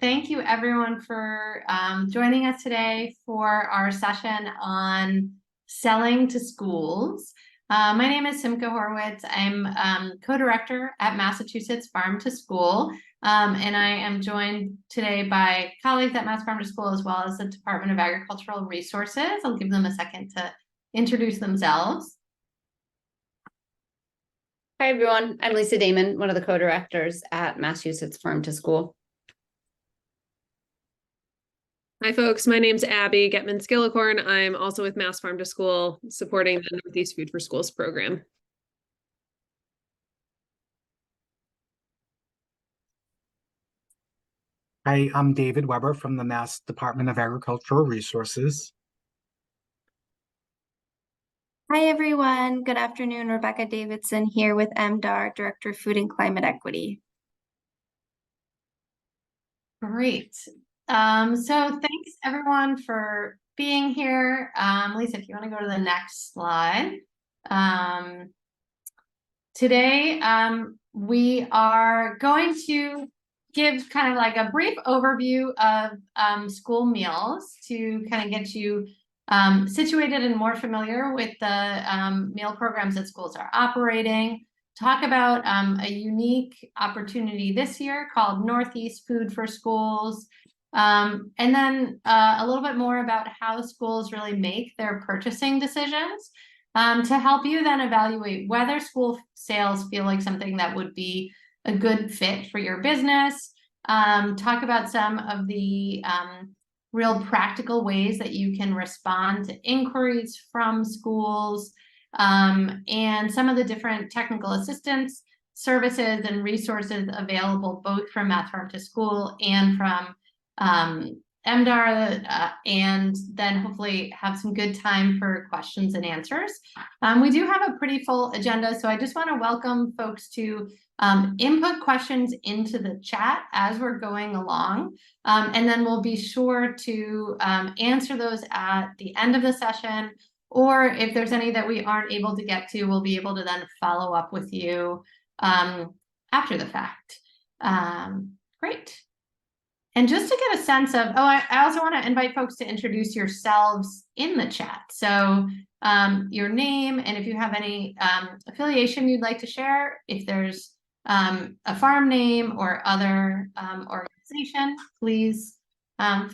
Thank you everyone for joining us today for our session on selling to schools. My name is Simca Horwitz. I'm co-director at Massachusetts Farm to School, and I am joined today by colleagues at Mass Farm to School as well as the Department of Agricultural Resources. I'll give them a second to introduce themselves. Hi, everyone. I'm Lisa Damon, one of the co-directors at Massachusetts Farm to School. Hi, folks. My name's Abby Getman-Skillicorn. I'm also with Mass Farm to School, supporting the Northeast Food for Schools program. Hi, I'm David Weber from the Mass Department of Agricultural Resources. Hi, everyone. Good afternoon. Rebecca Davidson here with MDAR, Director of Food and Climate Equity. Great. So thanks everyone for being here. Lisa, if you want to go to the next slide. Today, we are going to give kind of like a brief overview of school meals to kind of get you situated and more familiar with the meal programs that schools are operating. Talk about a unique opportunity this year called Northeast Food for Schools. And then a little bit more about how schools really make their purchasing decisions to help you then evaluate whether school sales feel like something that would be a good fit for your business. Talk about some of the real practical ways that you can respond to inquiries from schools, and some of the different technical assistance services and resources available both from Mass Farm to School and from MDAR, and then hopefully have some good time for questions and answers. We do have a pretty full agenda, so I just want to welcome folks to input questions into the chat as we're going along, and then we'll be sure to answer those at the end of the session, or if there's any that we aren't able to get to, we'll be able to then follow up with you after the fact. Great. And just to get a sense of, I also want to invite folks to introduce yourselves in the chat. So your name, and if you have any affiliation you'd like to share, if there's a farm name or other organization, please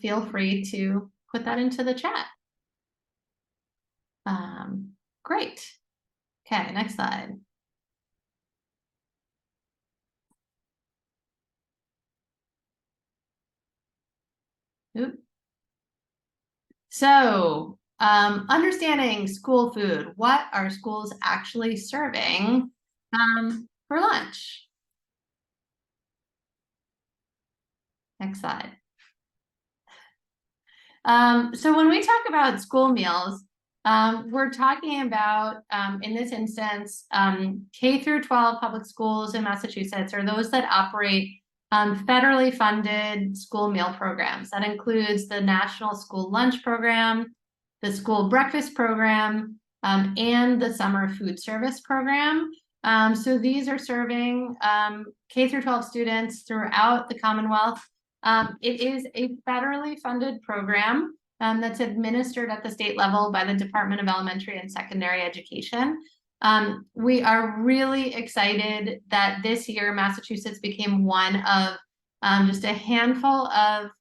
feel free to put that into the chat. Great. Okay, next slide. Oop. So, understanding school food. What are schools actually serving for lunch? Next slide. So when we talk about school meals, we're talking about, in this instance, K through 12 public schools in Massachusetts, or those that operate federally funded school meal programs. That includes the National School Lunch Program, the School Breakfast Program, and the Summer Food Service Program. So these are serving K through 12 students throughout the Commonwealth. It is a federally funded program that's administered at the state level by the Department of Elementary and Secondary Education. We are really excited that this year Massachusetts became one of just a handful of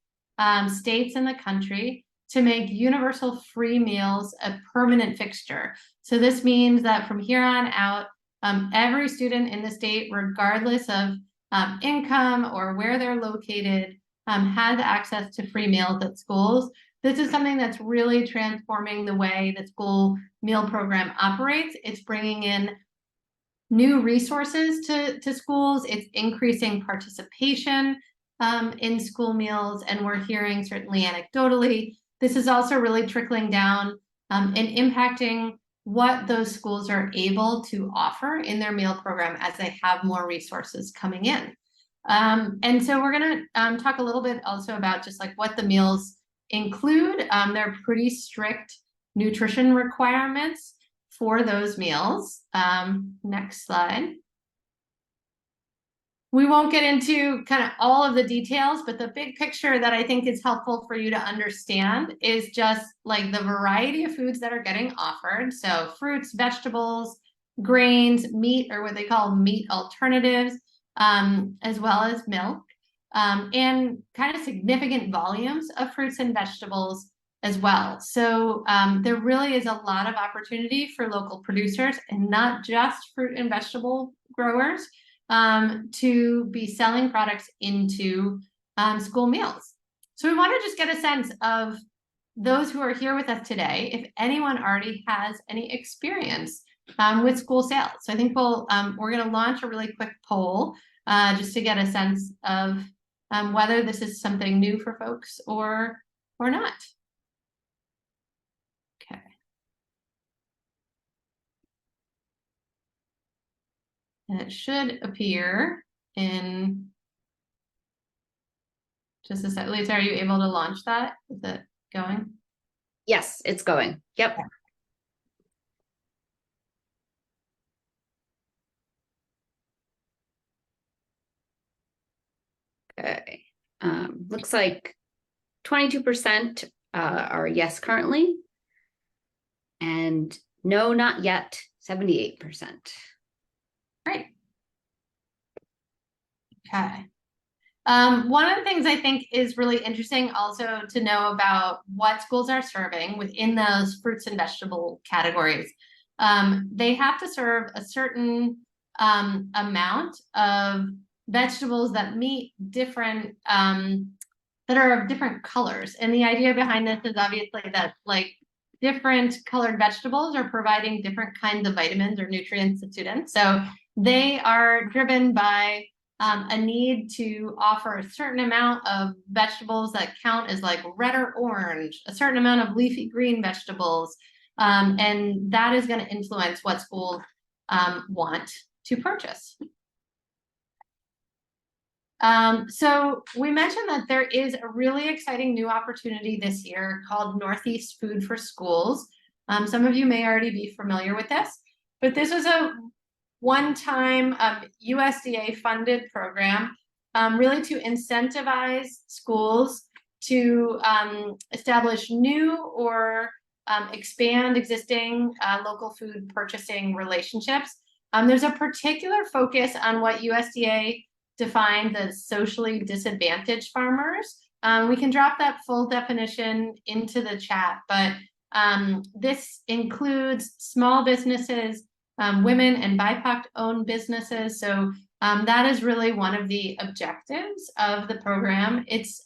states in the country to make universal free meals a permanent fixture. So this means that from here on out, every student in the state, regardless of income or where they're located, has access to free meals at schools. This is something that's really transforming the way the school meal program operates. It's bringing in new resources to schools. It's increasing participation in school meals, and we're hearing, certainly anecdotally, this is also really trickling down and impacting what those schools are able to offer in their meal program as they have more resources coming in. And so we're going to talk a little bit also about just like what the meals include. There are pretty strict nutrition requirements for those meals. Next slide. we won't get into kind of all of the details, but the big picture that I think is helpful for you to understand is just like the variety of foods that are getting offered. So fruits, vegetables, grains, meat, or what they call meat alternatives, as well as milk, and kind of significant volumes of fruits and vegetables as well. So there really is a lot of opportunity for local producers and not just fruit and vegetable growers to be selling products into school meals. So we want to just get a sense of those who are here with us today, if anyone already has any experience with school sales. So I think we're going to launch a really quick poll just to get a sense of whether this is something new for folks or not. Okay. And it should appear in just a sec. Lisa, are you able to launch that? Is it going? Yes, it's going. Yep. Okay. Looks like 22% are yes currently, and no, not yet, 78%. Great. Okay. One of the things I think is really interesting also to know about what schools are serving within those fruits and vegetable categories. They have to serve a certain amount of vegetables that meet different, that are of different colors. And the idea behind this is obviously that like different colored vegetables are providing different kinds of vitamins or nutrients to students. So they are driven by a need to offer a certain amount of vegetables that count as like red or orange, a certain amount of leafy green vegetables, and that is going to influence what schools want to purchase. So we mentioned that there is a really exciting new opportunity this year called Northeast Food for Schools. Some of you may already be familiar with this, but this was a one-time USDA funded program really to incentivize schools to establish new or expand existing local food purchasing relationships. There's a particular focus on what USDA defined as socially disadvantaged farmers. We can drop that full definition into the chat, but this includes small businesses, women and BIPOC owned businesses. So that is really one of the objectives of the program. It's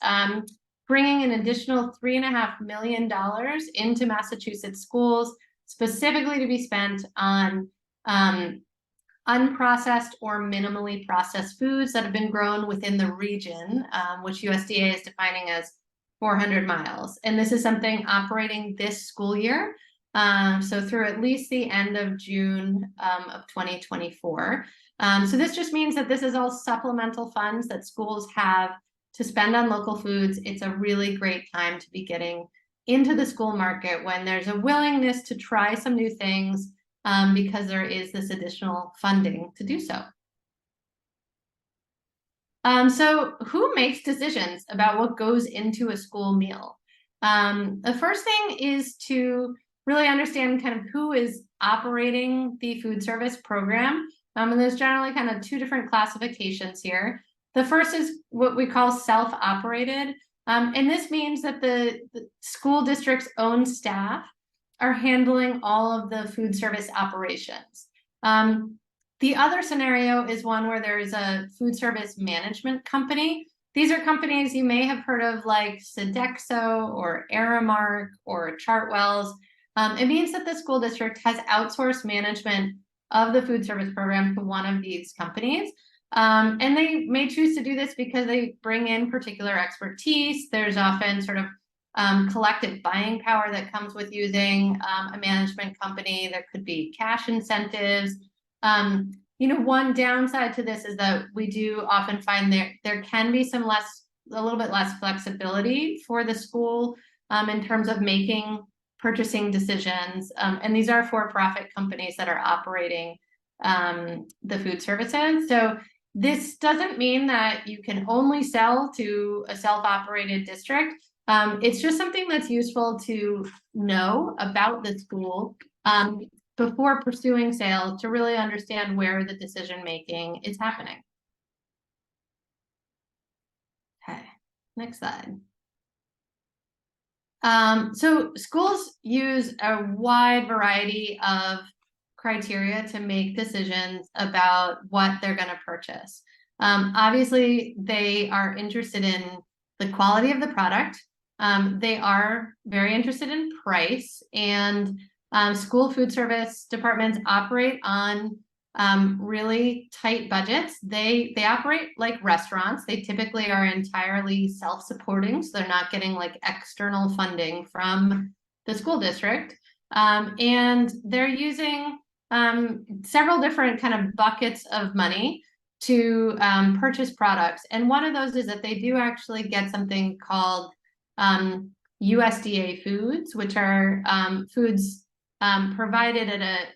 bringing an additional $3.5 million into Massachusetts schools, specifically to be spent on unprocessed or minimally processed foods that have been grown within the region, which USDA is defining as 400 miles. And this is something operating this school year. So through at least the end of June of 2024. So this just means that this is all supplemental funds that schools have to spend on local foods. It's a really great time to be getting into the school market when there's a willingness to try some new things because there is this additional funding to do so. So who makes decisions about what goes into a school meal? The first thing is to really understand kind of who is operating the food service program. And there's generally kind of two different classifications here. The first is what we call self-operated. And this means that the school district's own staff are handling all of the food service operations. The other scenario is one where there is a food service management company. These are companies you may have heard of like Sodexo or Aramark or Chartwells. It means that the school district has outsourced management of the food service program to one of these companies. And they may choose to do this because they bring in particular expertise. There's often sort of collective buying power that comes with using a management company. There could be cash incentives. One downside to this is that we do often find there can be a little bit less flexibility for the school in terms of making purchasing decisions. And these are for-profit companies that are operating the food services. So This doesn't mean that you can only sell to a self-operated district. It's just something that's useful to know about the school before pursuing sales to really understand where the decision-making is happening. Okay, next slide. So schools use a wide variety of criteria to make decisions about what they're going to purchase. Obviously, they are interested in the quality of the product. They are very interested in price, and school food service departments operate on really tight budgets. They operate like restaurants. They typically are entirely self-supporting, so they're not getting like external funding from the school district. And they're using several different kind of buckets of money to purchase products. And one of those is that they do actually get something called USDA foods, which are foods provided at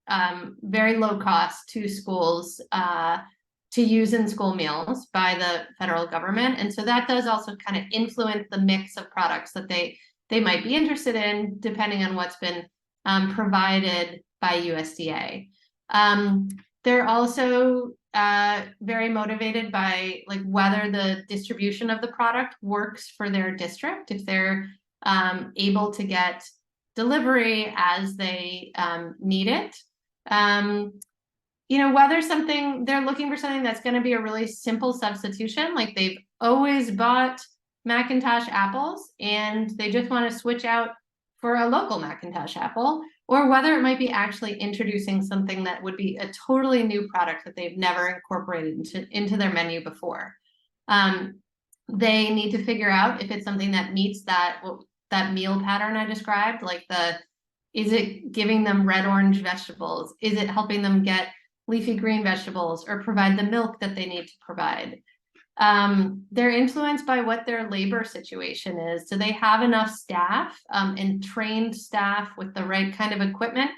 a very low cost to schools to use in school meals by the federal government. And so that does also kind of influence the mix of products that they might be interested in, depending on what's been provided by USDA. They're also very motivated by like whether the distribution of the product works for their district, if they're able to get delivery as they need it. You know, whether they're looking for something that's going to be a really simple substitution, like they've always bought Macintosh apples and they just want to switch out for a local Macintosh apple, or whether it might be actually introducing something that would be a totally new product that they've never incorporated into their menu before. They need to figure out if it's something that meets that meal pattern I described, like is it giving them red orange vegetables? Is it helping them get leafy green vegetables or provide the milk that they need to provide? They're influenced by what their labor situation is. Do they have enough staff and trained staff with the right kind of equipment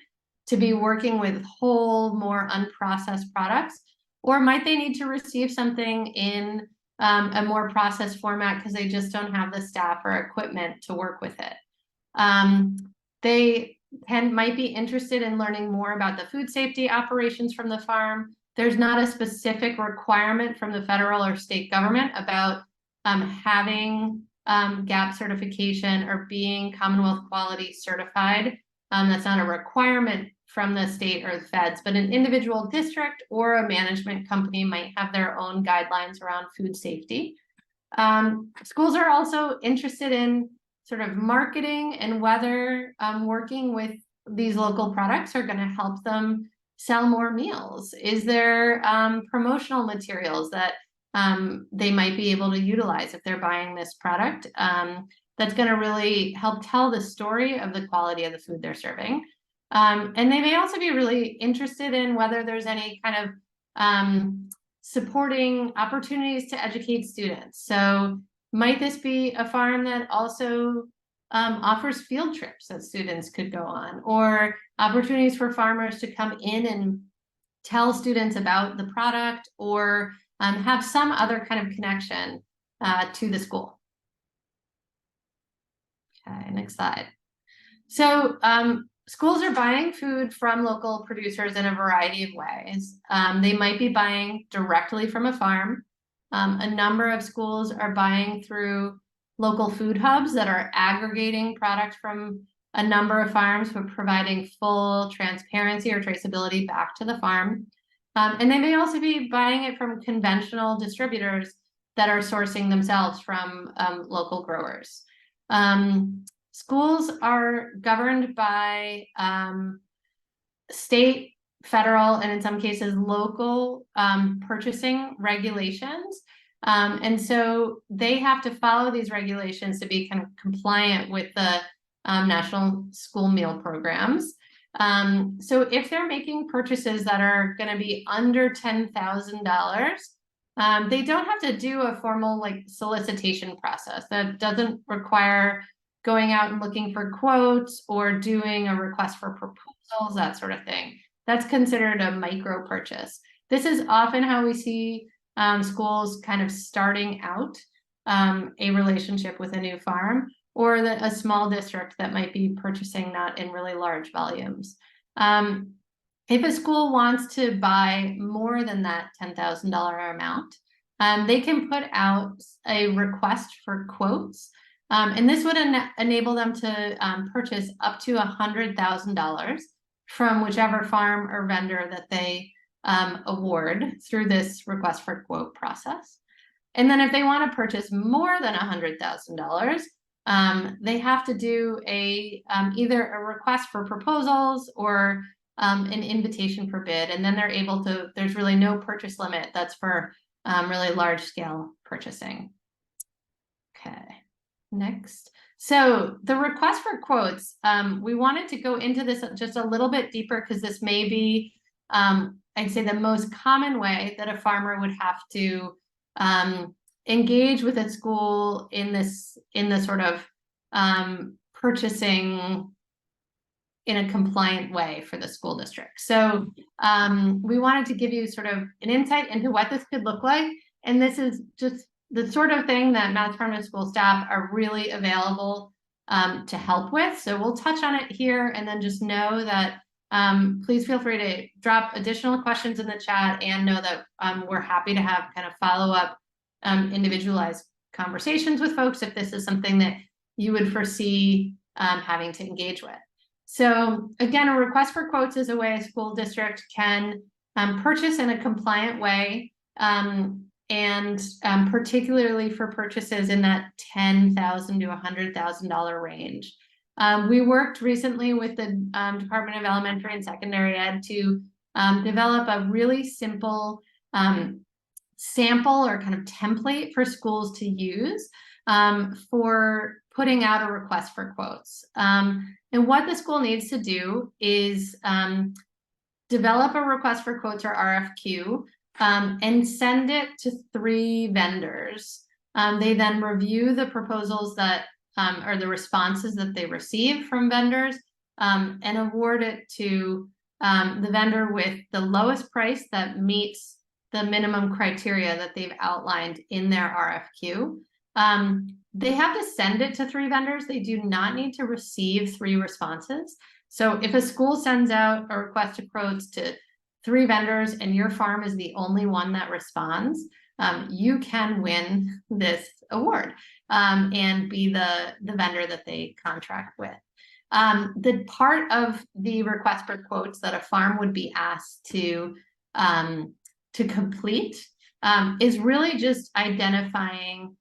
to be working with whole, more unprocessed products? Or might they need to receive something in a more processed format because they just don't have the staff or equipment to work with it? They might be interested in learning more about the food safety operations from the farm. There's not a specific requirement from the federal or state government about having GAP certification or being Commonwealth quality certified. That's not a requirement from the state or the feds, but an individual district or a management company might have their own guidelines around food safety. Schools are also interested in sort of marketing and whether working with these local products are going to help them sell more meals. Is there promotional materials that they might be able to utilize if they're buying this product that's going to really help tell the story of the quality of the food they're serving? And they may also be really interested in whether there's any kind of supporting opportunities to educate students. So might this be a farm that also offers field trips that students could go on, or opportunities for farmers to come in and tell students about the product, or have some other kind of connection to the school? Okay, next slide. So schools are buying food from local producers in a variety of ways. They might be buying directly from a farm. A number of schools are buying through local food hubs that are aggregating product from a number of farms for providing full transparency or traceability back to the farm. And they may also be buying it from conventional distributors that are sourcing themselves from local growers. Schools are governed by state, federal, and in some cases local purchasing regulations. And so they have to follow these regulations to be kind of compliant with the national school meal programs. So if they're making purchases that are going to be under $10,000, they don't have to do a formal like solicitation process. That doesn't require going out and looking for quotes or doing a request for proposals, that sort of thing. That's considered a micro purchase. this is often how we see schools kind of starting out a relationship with a new farm, or a small district that might be purchasing not in really large volumes. If a school wants to buy more than that $10,000 amount, they can put out a request for quotes. And this would enable them to purchase up to $100,000 from whichever farm or vendor that they award through this request for quote process. And then if they want to purchase more than $100,000, they have to do either a request for proposals or an invitation for bid, and then they're able to, there's really no purchase limit. That's for really large scale purchasing. Okay, next. So the request for quotes, we wanted to go into this just a little bit deeper because this may be, I'd say, the most common way that a farmer would have to engage with a school in the sort of purchasing in a compliant way for the school district. So we wanted to give you sort of an insight into what this could look like. And this is just the sort of thing that Mass Department of School staff are really available to help with. So we'll touch on it here, and then just know that please feel free to drop additional questions in the chat, and know that we're happy to have kind of follow-up individualized conversations with folks if this is something that you would foresee having to engage with. So again, a request for quotes is a way a school district can purchase in a compliant way, and particularly for purchases in that $10,000 to $100,000 range. We worked recently with the Department of Elementary and Secondary Ed to develop a really simple sample or kind of template for schools to use for putting out a request for quotes. And what the school needs to do is develop a request for quotes, or RFQ, and send it to 3 vendors. They then review the proposals that or the responses that they receive from vendors, and award it to the vendor with the lowest price that meets the minimum criteria that they've outlined in their RFQ. They have to send it to 3 vendors. They do not need to receive 3 responses. So if a school sends out a request to quotes to 3 vendors and your farm is the only one that responds, you can win this award and be the vendor that they contract with. The part of the request for quotes that a farm would be asked to complete is really just identifying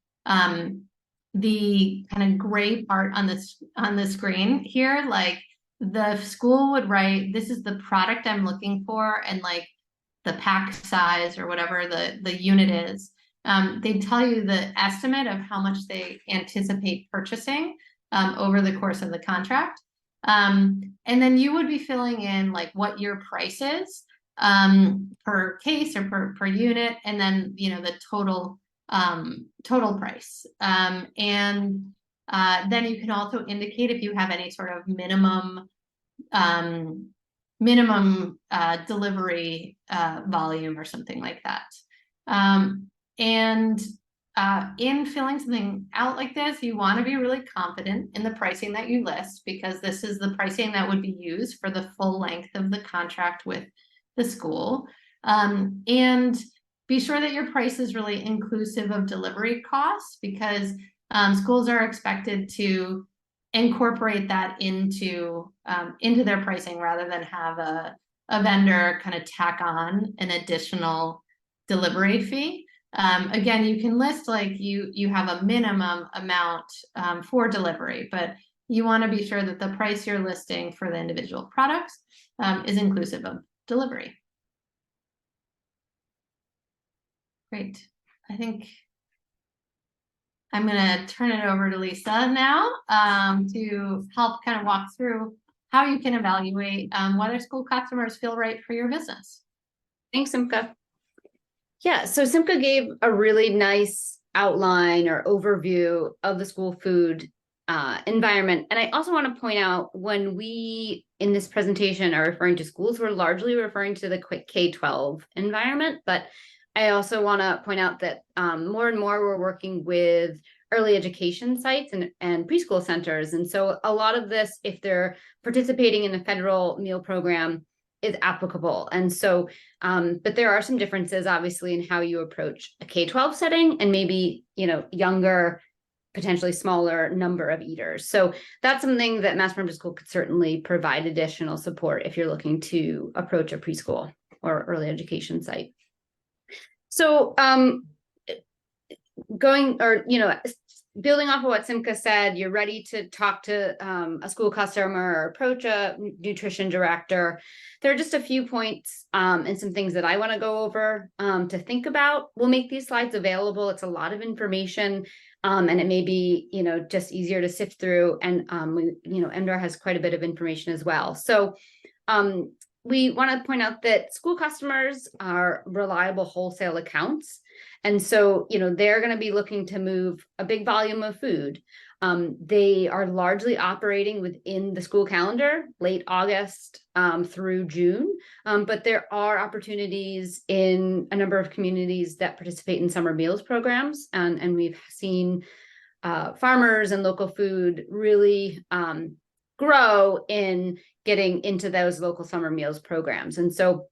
the kind of gray part on the screen here. Like, the school would write, this is the product I'm looking for, and like the pack size or whatever the unit is. They tell you the estimate of how much they anticipate purchasing over the course of the contract. And then you would be filling in like what your price is per case or per unit, and then, you know, the total price. And then you can also indicate if you have any sort of minimum delivery volume or something like that. And in filling something out like this, you want to be really confident in the pricing that you list, because this is the pricing that would be used for the full length of the contract with the school. And be sure that your price is really inclusive of delivery costs, because schools are expected to incorporate that into their pricing, rather than have a vendor kind of tack on an additional delivery fee. Again, you can list like you have a minimum amount for delivery, but you want to be sure that the price you're listing for the individual products is inclusive of delivery. Great. I think I'm going to turn it over to Lisa now to help kind of walk through how you can evaluate whether school customers feel right for your business. Thanks, Simca. Yeah, so Simca gave a really nice outline or overview of the school food environment. And I also want to point out, when we in this presentation are referring to schools, we're largely referring to the K-12 environment. But I also want to point out that more and more we're working with early education sites and preschool centers. And so a lot of this, if they're participating in a federal meal program, is applicable. And so, but there are some differences, obviously, in how you approach a K-12 setting and maybe, younger, potentially smaller number of eaters. So that's something that Mass Farm to School could certainly provide additional support if you're looking to approach a preschool or early education site. So building off of what Simca said, you're ready to talk to a school customer or approach a nutrition director. There are just a few points and some things that I want to go over to think about. We'll make these slides available. It's a lot of information, and it may be, just easier to sift through. And MDAR has quite a bit of information as well. So we want to point out that school customers are reliable wholesale accounts. And so, they're going to be looking to move a big volume of food. They are largely operating within the school calendar, late August through June. But there are opportunities in a number of communities that participate in summer meals programs. And we've seen farmers and local food really grow in getting into those local summer meals programs. And so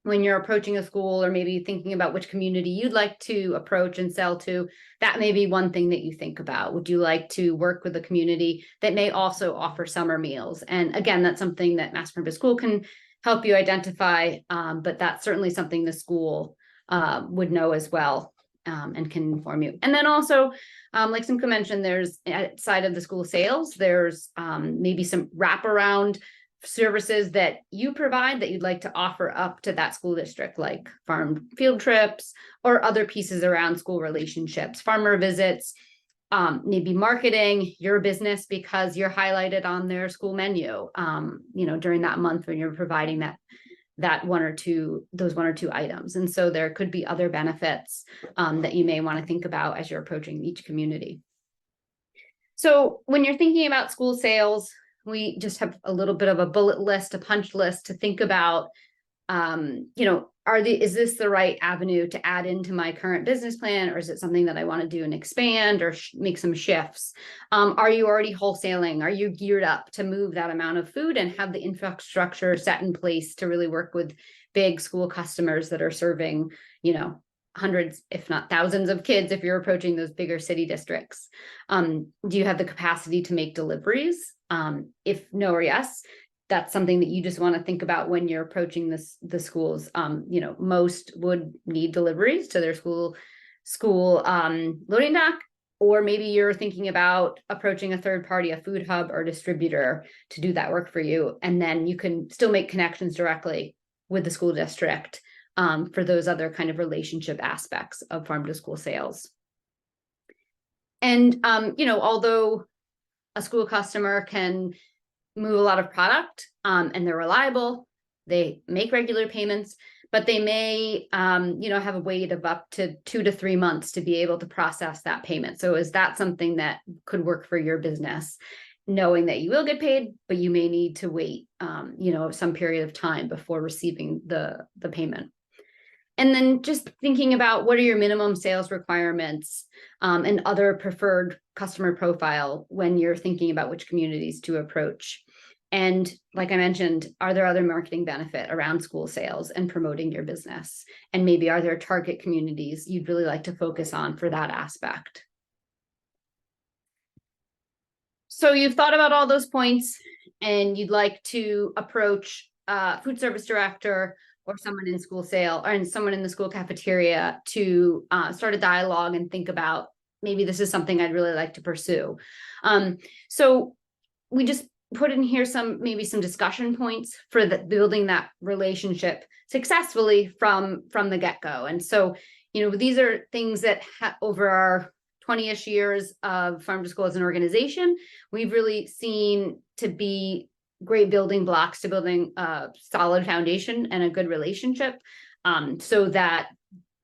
when you're approaching a school, or maybe thinking about which community you'd like to approach and sell to, that may be one thing that you think about. Would you like to work with a community that may also offer summer meals? And again, that's something that Mass Farm to School can help you identify, but that's certainly something the school would know as well, and can inform you. And then also, like Simca mentioned, there's outside of the school sales, there's maybe some wraparound services that you provide that you'd like to offer up to that school district, like farm field trips or other pieces around school relationships, farmer visits, maybe marketing your business because you're highlighted on their school menu, during that month when you're providing those one or two items. And so there could be other benefits that you may want to think about as you're approaching each community. So when you're thinking about school sales, we just have a little bit of a bullet list, a punch list to think about, is this the right avenue to add into my current business plan, or is it something that I want to do and expand or make some shifts? Are you already wholesaling? Are you geared up to move that amount of food and have the infrastructure set in place to really work with big school customers that are serving, hundreds, if not thousands of kids if you're approaching those bigger city districts? Do you have the capacity to make deliveries? If no or yes, that's something that you just want to think about when you're approaching the schools. Most would need deliveries to their school loading dock, or maybe you're thinking about approaching a third party, a food hub or distributor, to do that work for you. And then you can still make connections directly with the school district for those other kind of relationship aspects of farm to school sales. And, although a school customer can move a lot of product and they're reliable, they make regular payments, but they may, have a wait of up to 2 to 3 months to be able to process that payment. So is that something that could work for your business, knowing that you will get paid, but you may need to wait, some period of time before receiving the payment? And then just thinking about what are your minimum sales requirements and other preferred customer profile when you're thinking about which communities to approach. And like I mentioned, are there other marketing benefit around school sales and promoting your business? And maybe are there target communities you'd really like to focus on for that aspect? So you've thought about all those points and you'd like to approach a food service director or someone in school sale or someone in the school cafeteria to start a dialogue and think about, maybe this is something I'd really like to pursue. So we just put in here some discussion points for building that relationship successfully from the get-go. And so, these are things that over our 20-ish years of Farm to School as an organization, we've really seen to be great building blocks to building a solid foundation and a good relationship, so that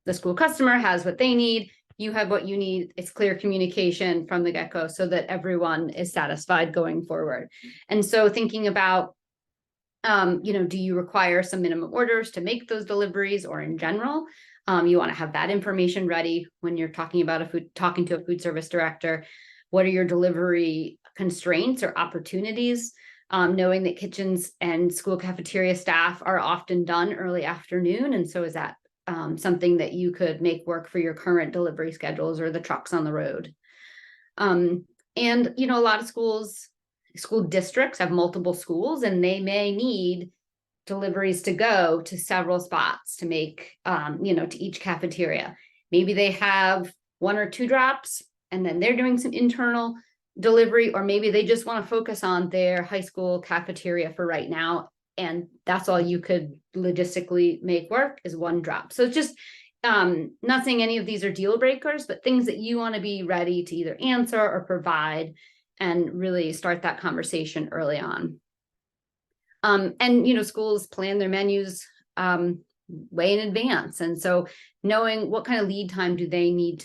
the school customer has what they need, you have what you need. It's clear communication from the get-go so that everyone is satisfied going forward. And so thinking about, do you require some minimum orders to make those deliveries, or in general, you want to have that information ready when you're talking to a food service director. What are your delivery constraints or opportunities? Knowing that kitchens and school cafeteria staff are often done early afternoon. And so is that something that you could make work for your current delivery schedules or the trucks on the road? And, a lot of school districts have multiple schools, and they may need deliveries to go to several spots to make, to each cafeteria. Maybe they have 1 or 2 drops, and then they're doing some internal delivery, or maybe they just want to focus on their high school cafeteria for right now. And that's all you could logistically make work is 1 drop. So it's just not saying any of these are deal breakers, but things that you want to be ready to either answer or provide, and really start that conversation early on. And schools plan their menus way in advance. And so knowing what kind of lead time do they need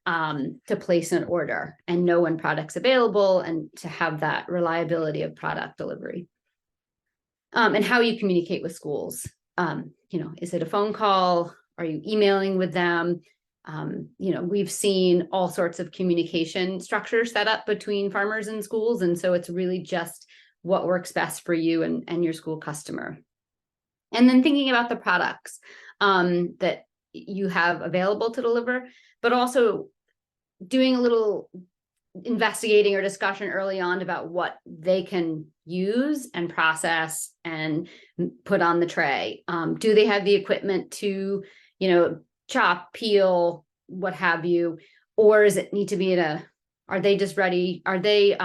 to place an order and know when product's available, and to have that reliability of product delivery. And how you communicate with schools. Is it a phone call? Are you emailing with them? We've seen all sorts of communication structures set up between farmers and schools. And so it's really just what works best for you and your school customer. And then thinking about the products that you have available to deliver, but also doing a little investigating or discussion early on about what they can use and process and put on the tray. Do they have the equipment to, chop, peel, what have you, or does it need to be are they just ready? Are they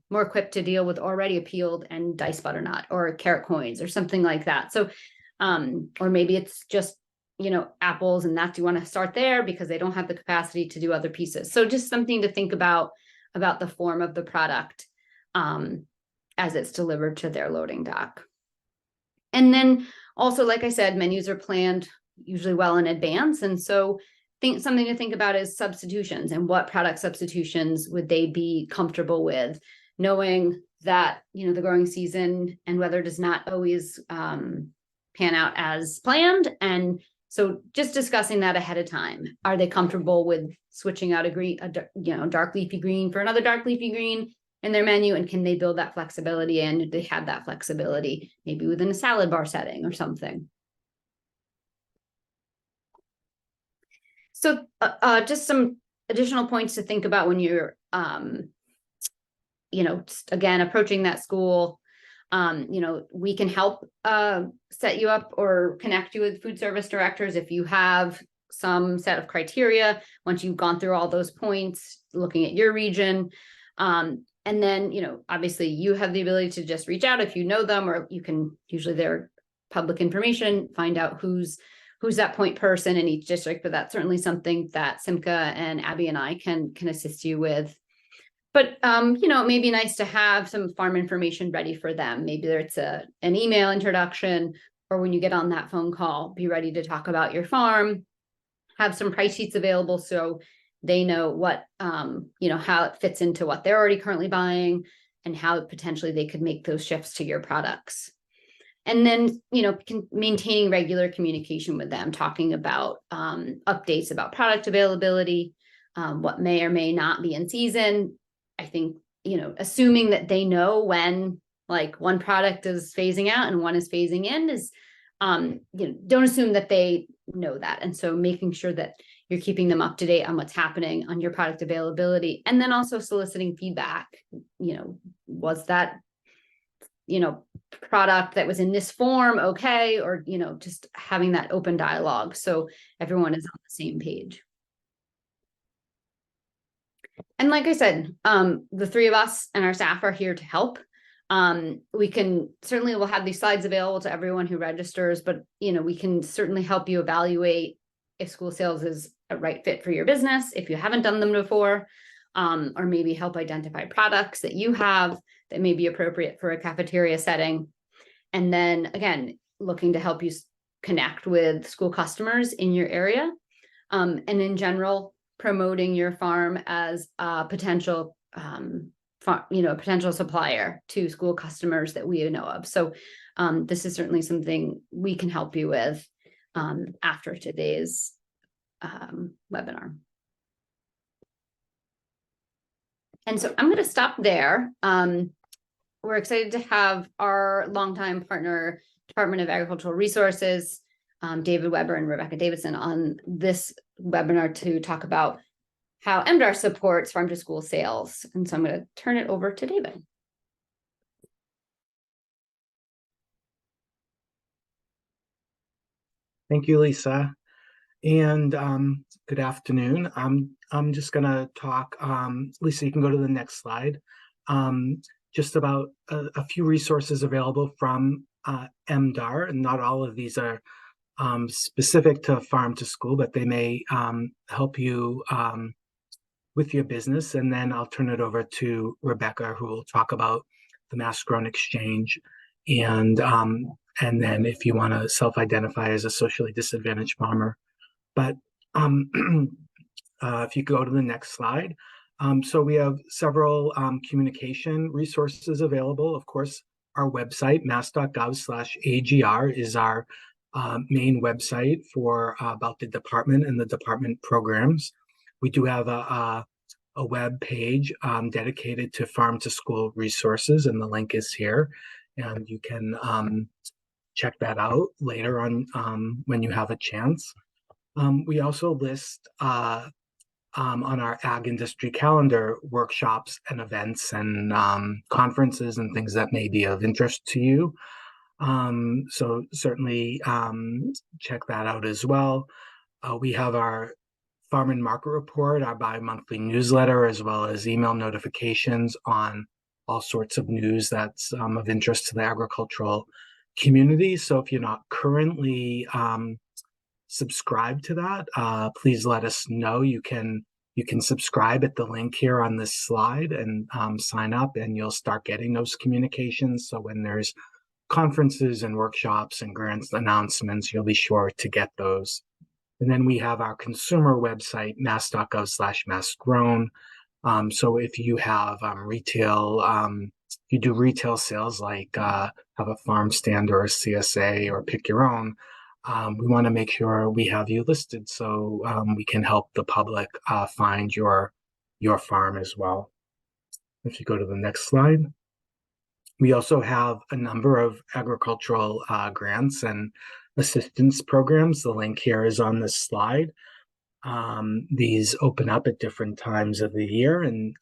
more equipped to deal with already a peeled and diced butternut or carrot coins or something like that? So, or maybe it's just, apples, and that you want to start there because they don't have the capacity to do other pieces. So just something to think about the form of the product as it's delivered to their loading dock. And then also, like I said, menus are planned usually well in advance. And so something to think about is substitutions, and what product substitutions would they be comfortable with, knowing that, the growing season and weather does not always pan out as planned. And so just discussing that ahead of time. Are they comfortable with switching out a dark leafy green for another dark leafy green in their menu? And can they build that flexibility? And do they have that flexibility maybe within a salad bar setting or something? So just some additional points to think about when you're, again, approaching that school. We can help set you up or connect you with food service directors if you have some set of criteria. Once you've gone through all those points, looking at your region, and then, obviously you have the ability to just reach out if you know them, or you can, usually they're public information, find out who's that point person in each district. But that's certainly something that Simca and Abby and I can assist you with. But, it may be nice to have some farm information ready for them. Maybe it's an email introduction, or when you get on that phone call, be ready to talk about your farm, have some price sheets available so they know what, how it fits into what they're already currently buying, and how potentially they could make those shifts to your products. And then, maintaining regular communication with them, talking about updates about product availability, what may or may not be in season. I think, assuming that they know when one product is phasing out and one is phasing in is, don't assume that they know that. And so making sure that you're keeping them up to date on what's happening on your product availability, and then also soliciting feedback. Was that, product that was in this form okay? Or, just having that open dialogue so everyone is on the same page. And like I said, the 3 of us and our staff are here to help. We can certainly will have these slides available to everyone who registers, but we can certainly help you evaluate if school sales is a right fit for your business, if you haven't done them before, or maybe help identify products that you have that may be appropriate for a cafeteria setting. And then again, looking to help you connect with school customers in your area. and in general, promoting your farm as a potential, potential supplier to school customers that we know of. So this is certainly something we can help you with after today's webinar. And so I'm going to stop there. We're excited to have our longtime partner, Department of Agricultural Resources, David Weber and Rebecca Davidson, on this webinar to talk about how MDAR supports farm to school sales. And so I'm going to turn it over to David. Thank you, Lisa. And good afternoon. I'm just going to talk, Lisa, you can go to the next slide, just about a few resources available from MDAR. And not all of these are specific to farm to school, but they may help you with your business. And then I'll turn it over to Rebecca, who will talk about the Mass Grown Exchange. And then if you want to self-identify as a socially disadvantaged farmer. But if you go to the next slide. So we have several communication resources available. Of course, our website, mass.gov/AGR, is our main website for about the department and the department programs. We do have a web page dedicated to farm to school resources, and the link is here. And you can check that out later on when you have a chance. We also list on our ag industry calendar workshops and events and conferences and things that may be of interest to you. So certainly check that out as well. We have our Farm and Market Report, our bi-monthly newsletter, as well as email notifications on all sorts of news that's of interest to the agricultural community. So if you're not currently subscribe to that, please let us know. You can subscribe at the link here on this slide and sign up, and you'll start getting those communications. So when there's conferences and workshops and grants announcements, you'll be sure to get those. And then we have our consumer website, mass.gov/massgrown. So if you have retail, you do retail sales like have a farm stand or a CSA or pick your own, we want to make sure we have you listed so we can help the public find your farm as well. If you go to the next slide. We also have a number of agricultural grants and assistance programs. The link here is on this slide. These open up at different times of the year, and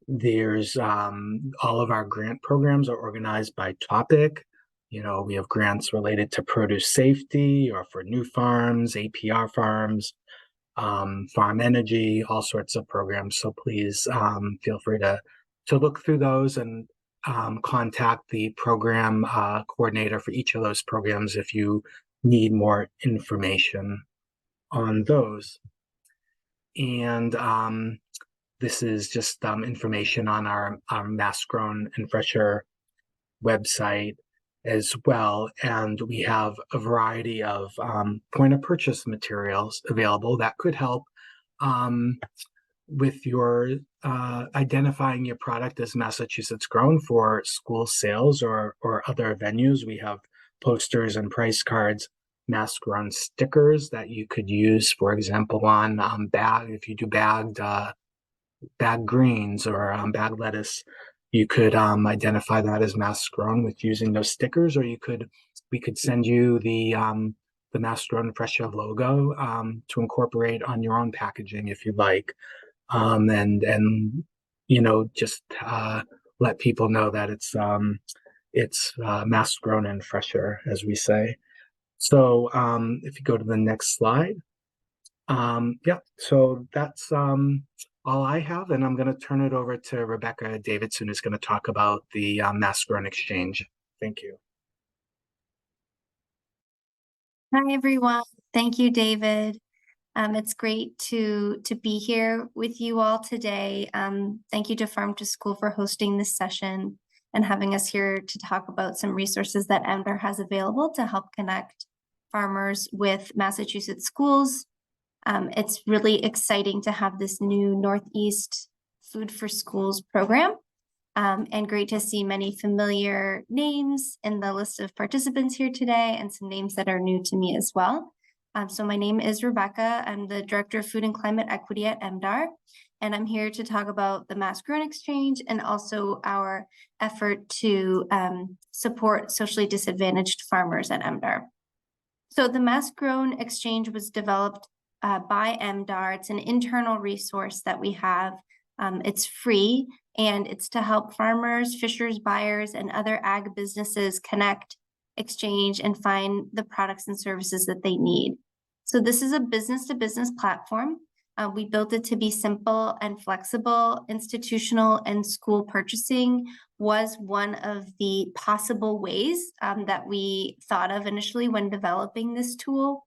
there's all of our grant programs are organized by topic. You know, we have grants related to produce safety or for new farms, APR farms, farm energy, all sorts of programs. So please feel free to look through those and contact the program coordinator for each of those programs if you need more information on those. And this is just information on our Mass Grown and Fresher website as well. And we have a variety of point of purchase materials available that could help with your identifying your product as Massachusetts grown for school sales or other venues. We have posters and price cards, Mass Grown stickers that you could use, for example, on if you do bagged greens or bagged lettuce, you could identify that as Mass Grown with using those stickers, or we could send you the Mass Grown Fresher logo to incorporate on your own packaging if you'd like. And you know, just let people know that it's Mass Grown and Fresher, as we say. So if you go to the next slide, yeah, so that's all I have, and I'm going to turn it over to Rebecca Davidson, who's going to talk about the Mass Grown Exchange. Thank you. Hi, everyone. Thank you, David. It's great to be here with you all today. Thank you to Farm to School for hosting this session and having us here to talk about some resources that MDAR has available to help connect farmers with Massachusetts schools It's really exciting to have this new Northeast Food for Schools program. And great to see many familiar names in the list of participants here today and some names that are new to me as well. So my name is Rebecca. I'm the Director of Food and Climate Equity at MDAR, and I'm here to talk about the Mass Grown Exchange and also our effort to support socially disadvantaged farmers at MDAR. So the Mass Grown Exchange was developed by MDAR. It's an internal resource that we have. It's free, and it's to help farmers, fishers, buyers, and other ag businesses connect, exchange, and find the products and services that they need. So this is a business-to-business platform. We built it to be simple and flexible. Institutional and school purchasing was one of the possible ways that we thought of initially when developing this tool.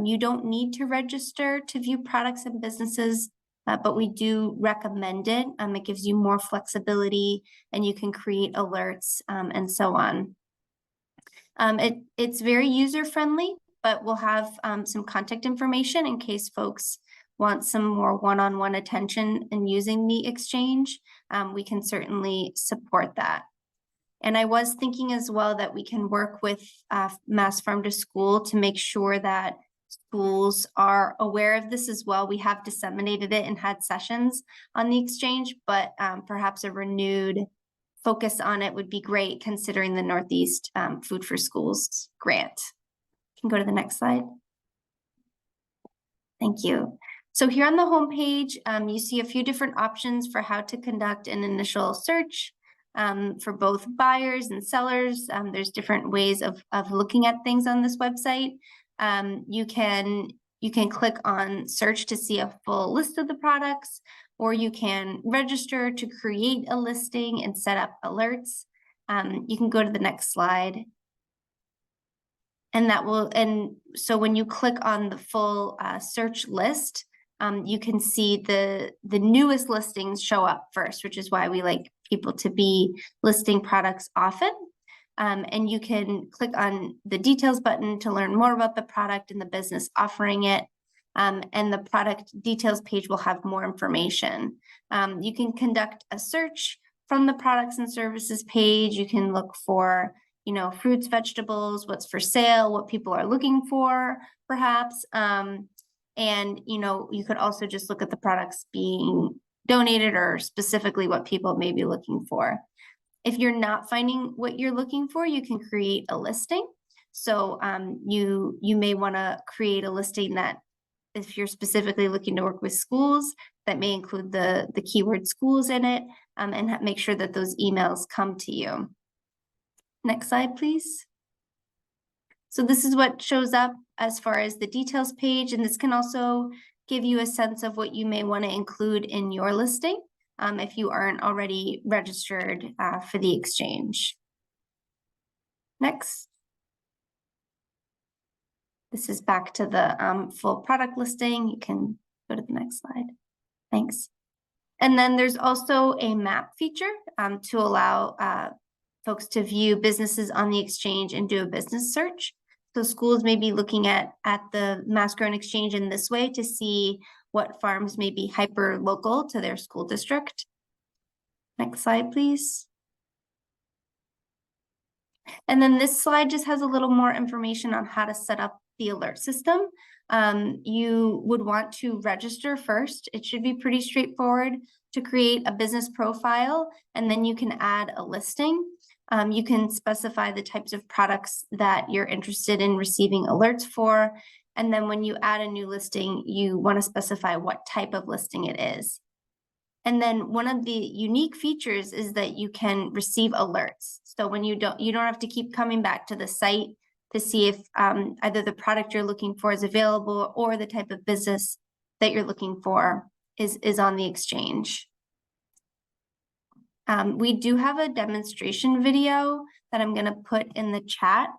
You don't need to register to view products and businesses, but we do recommend it. It gives you more flexibility, and you can create alerts and so on. It's very user-friendly, but we'll have some contact information in case folks want some more one-on-one attention in using the exchange. We can certainly support that. And I was thinking as well that we can work with Mass Farm to School to make sure that schools are aware of this as well. We have disseminated it and had sessions on the exchange, but perhaps a renewed focus on it would be great considering the Northeast Food for Schools grant. You can go to the next slide. Thank you. So here on the homepage, you see a few different options for how to conduct an initial search for both buyers and sellers. There's different ways of looking at things on this website. You can click on search to see a full list of the products, or you can register to create a listing and set up alerts. You can go to the next slide. And so when you click on the full search list, you can see the newest listings show up first, which is why we like people to be listing products often. And you can click on the details button to learn more about the product and the business offering it. And the product details page will have more information. You can conduct a search from the products and services page. You can look for, fruits, vegetables, what's for sale, what people are looking for, perhaps. And, you could also just look at the products being donated or specifically what people may be looking for. If you're not finding what you're looking for, you can create a listing. So you may want to create a listing that, if you're specifically looking to work with schools, that may include the keyword schools in it, and make sure that those emails come to you. Next slide, please. So this is what shows up as far as the details page, and this can also give you a sense of what you may want to include in your listing if you aren't already registered for the exchange. Next. This is back to the full product listing. You can go to the next slide. Thanks. And then there's also a map feature to allow folks to view businesses on the exchange and do a business search. So schools may be looking at the Mass Grown Exchange in this way to see what farms may be hyper local to their school district. Next slide, please. And then this slide just has a little more information on how to set up the alert system. You would want to register first. It should be pretty straightforward to create a business profile, and then you can add a listing. You can specify the types of products that you're interested in receiving alerts for. And then when you add a new listing, you want to specify what type of listing it is. And then one of the unique features is that you can receive alerts. So when you don't have to keep coming back to the site to see if either the product you're looking for is available or the type of business that you're looking for is on the exchange. We do have a demonstration video that I'm going to put in the chat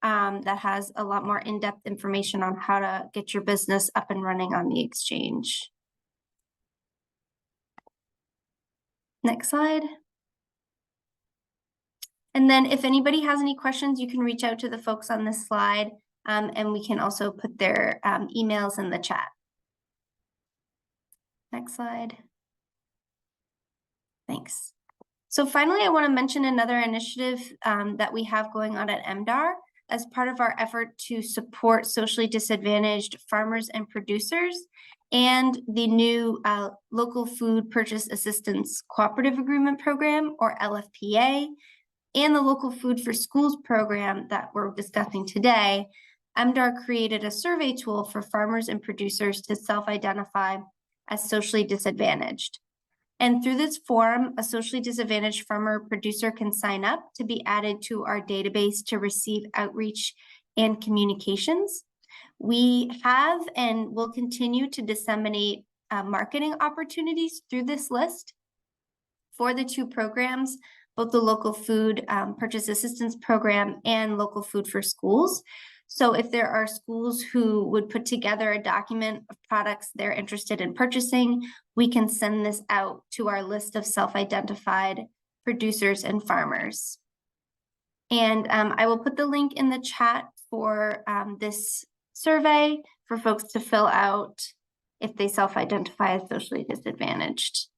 that has a lot more in-depth information on how to get your business up and running on the exchange. Next slide. And then if anybody has any questions, you can reach out to the folks on this slide, and we can also put their emails in the chat. Next slide. Thanks. So finally, I want to mention another initiative that we have going on at MDAR as part of our effort to support socially disadvantaged farmers and producers, and the new Local Food Purchase Assistance Cooperative Agreement Program, or LFPA, and the Local Food for Schools program that we're discussing today. MDAR created a survey tool for farmers and producers to self-identify as socially disadvantaged. And through this form, a socially disadvantaged farmer or producer can sign up to be added to our database to receive outreach and communications. We have and will continue to disseminate marketing opportunities through this list for the two programs, both the Local Food Purchase Assistance Program and Local Food for Schools. So if there are schools who would put together a document of products they're interested in purchasing, we can send this out to our list of self-identified producers and farmers. And I will put the link in the chat for this survey for folks to fill out if they self-identify as socially disadvantaged.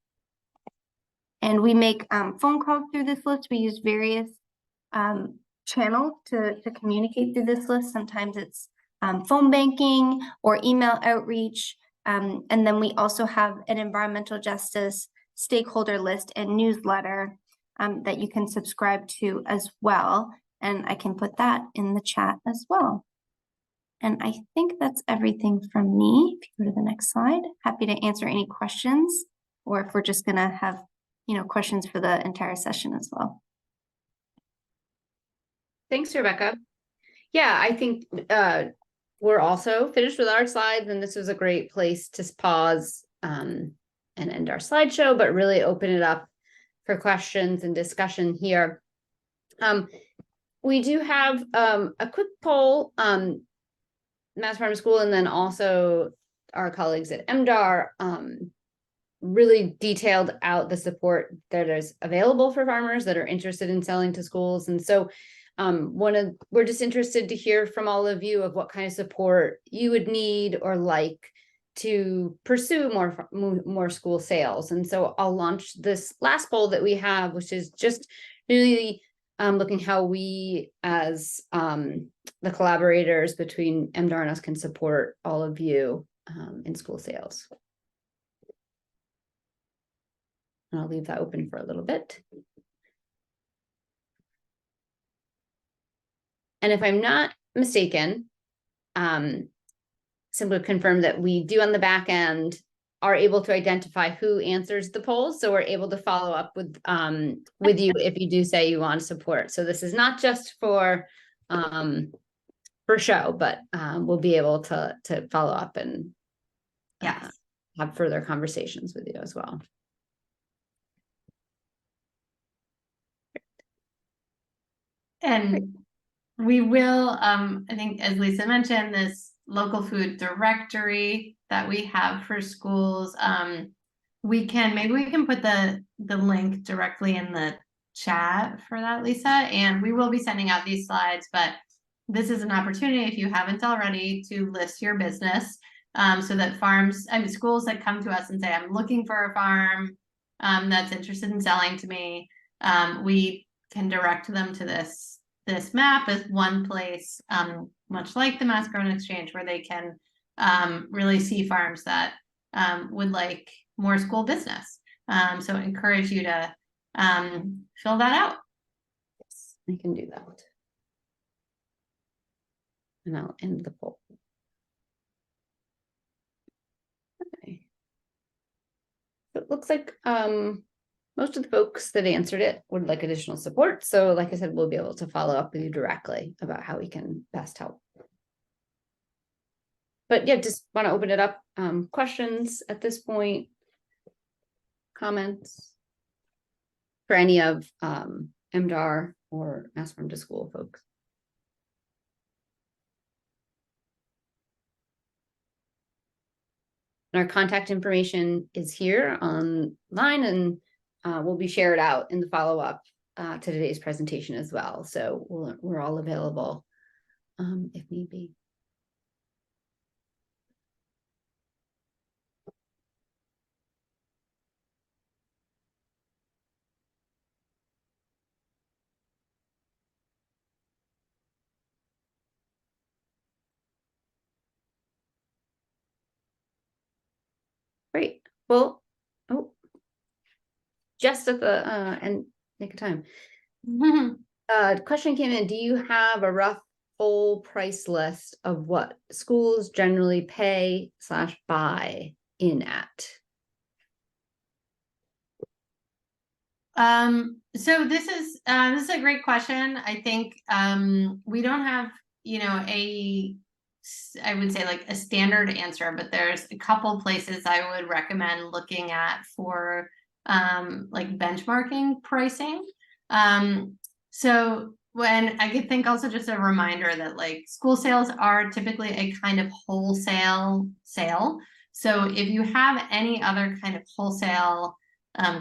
And we make phone calls through this list. We use various channels to communicate through this list. Sometimes it's phone banking or email outreach. And then we also have an environmental justice stakeholder list and newsletter that you can subscribe to as well. And I can put that in the chat as well. And I think that's everything from me. If you go to the next slide, happy to answer any questions, or if we're just gonna have, questions for the entire session as well. Thanks, Rebecca. Yeah, I think we're also finished with our slides, and this was a great place to pause and end our slideshow, but really open it up for questions and discussion here. We do have a quick poll, Mass Farm School, and then also our colleagues at MDAR really detailed out the support that is available for farmers that are interested in selling to schools. And so we're just interested to hear from all of you of what kind of support you would need or like to pursue more school sales. And so I'll launch this last poll that we have, which is just really looking how we as the collaborators between MDAR and us can support all of you in school sales. And I'll leave that open for a little bit. And if I'm not mistaken, simply confirm that we do on the back end are able to identify who answers the polls. So we're able to follow up with you if you do say you want support. So this is not just for show, but we'll be able to follow up and have further conversations with you as well. And we will, I think, as Lisa mentioned, this local food directory that we have for schools, maybe we can put the link directly in the chat for that, Lisa, and we will be sending out these slides, but this is an opportunity, if you haven't already, to list your business so that schools that come to us and say, I'm looking for a farm that's interested in selling to me, we can direct them to this map as one place, much like the Mass Grown Exchange, where they can really see farms that would like more school business. So I encourage you to fill that out. Yes, I can do that. And I'll end the poll. Okay. So it looks like most of the folks that answered it would like additional support. So like I said, we'll be able to follow up with you directly about how we can best help. But yeah, just want to open it up. Questions at this point? Comments for any of MDAR or Mass Farm to School folks? And our contact information is here online and will be shared out in the follow-up to today's presentation as well. So we're all available if need be. Great. Well, oh, just at the and nick of time. Question came in. Do you have a rough full price list of what schools generally pay / buy in at? So this is a great question. I think we don't have, you know, I would say like a standard answer, but there's a couple places I would recommend looking at for like benchmarking pricing. So when I could think also just a reminder that like school sales are typically a kind of wholesale sale. So if you have any other kind of wholesale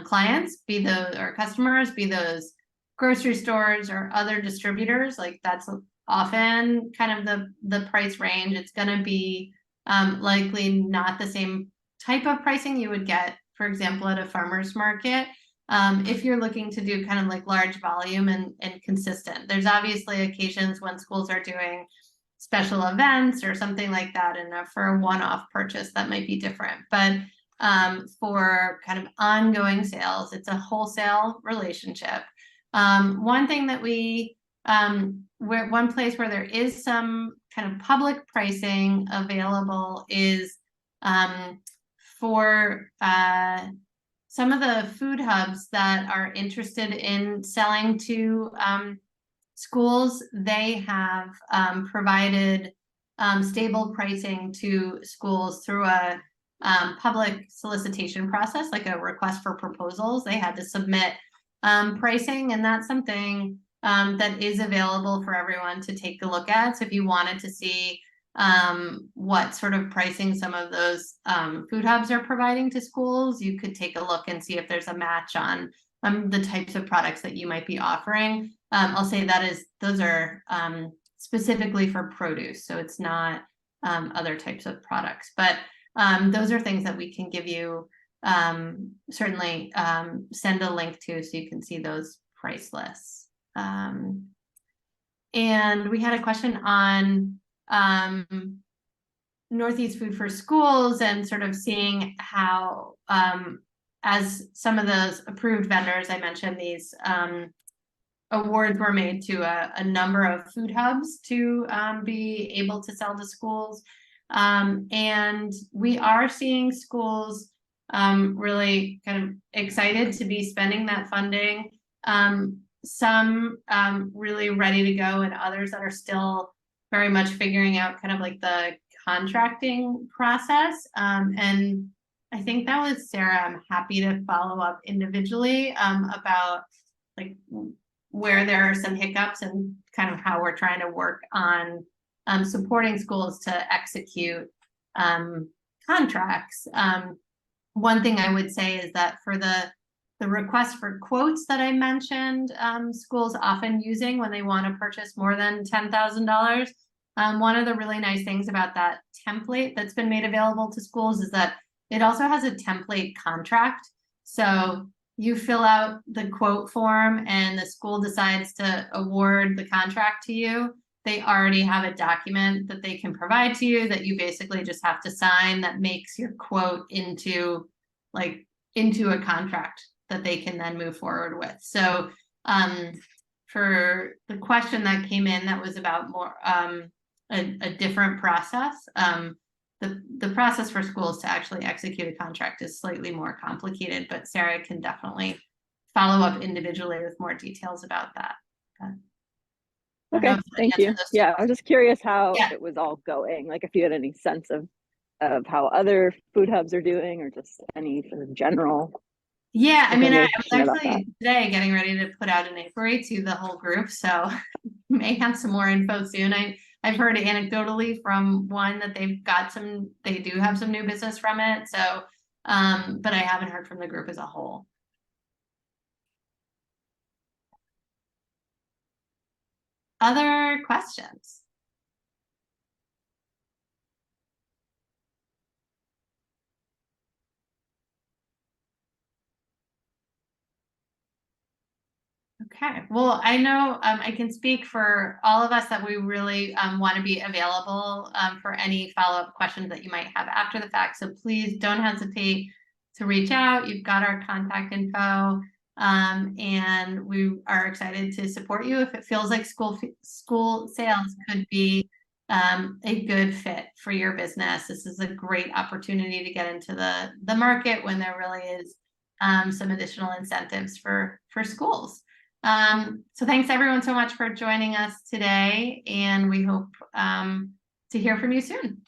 clients, be those or customers, be those grocery stores or other distributors, like that's often kind of the price range. It's going to be likely not the same type of pricing you would get, for example, at a farmer's market. If you're looking to do kind of like large volume and consistent, there's obviously occasions when schools are doing special events or something like that, and for a one-off purchase that might be different. But for kind of ongoing sales, it's a wholesale relationship. One thing that one place where there is some kind of public pricing available is for some of the food hubs that are interested in selling to schools. They have provided stable pricing to schools through a public solicitation process, like a request for proposals. They had to submit pricing, and that's something that is available for everyone to take a look at. So if you wanted to see what sort of pricing some of those food hubs are providing to schools, you could take a look and see if there's a match on the types of products that you might be offering. I'll say those are specifically for produce, so it's not other types of products, but those are things that we can give you, certainly send a link to so you can see those price lists. And we had a question on Northeast Food for Schools and sort of seeing how, as some of those approved vendors, I mentioned these awards were made to a number of food hubs to be able to sell to schools. And we are seeing schools really kind of excited to be spending that funding. Some really ready to go, and others that are still very much figuring out kind of like the contracting process. And I think that was Sarah. I'm happy to follow up individually about like where there are some hiccups and kind of how we're trying to work on supporting schools to execute contracts. One thing I would say is that for the request for quotes that I mentioned, schools often using when they want to purchase more than $10,000. One of the really nice things about that template that's been made available to schools is that it also has a template contract. So you fill out the quote form and the school decides to award the contract to you. They already have a document that they can provide to you that you basically just have to sign that makes your quote into a contract that they can then move forward with. So for the question that came in that was about more a different process, the process for schools to actually execute a contract is slightly more complicated, but Sarah can definitely follow up individually with more details about that. Okay, thank you. Yeah, I was just curious how Yeah. it was all going, like if you had any sense of how other food hubs are doing, or just any sort of general. Yeah, I mean, I was information about actually today getting ready to put out an inquiry to the whole group, so may have some more info soon. I've heard anecdotally from one that they do have some new business from it. So, but I haven't heard from the group as a whole. Other questions? Okay, well, I know I can speak for all of us that we really want to be available for any follow-up questions that you might have after the fact. So please don't hesitate to reach out. You've got our contact info, and we are excited to support you if it feels like school sales could be a good fit for your business. This is a great opportunity to get into the market when there really is some additional incentives for schools. So thanks everyone so much for joining us today, and we hope to hear from you soon.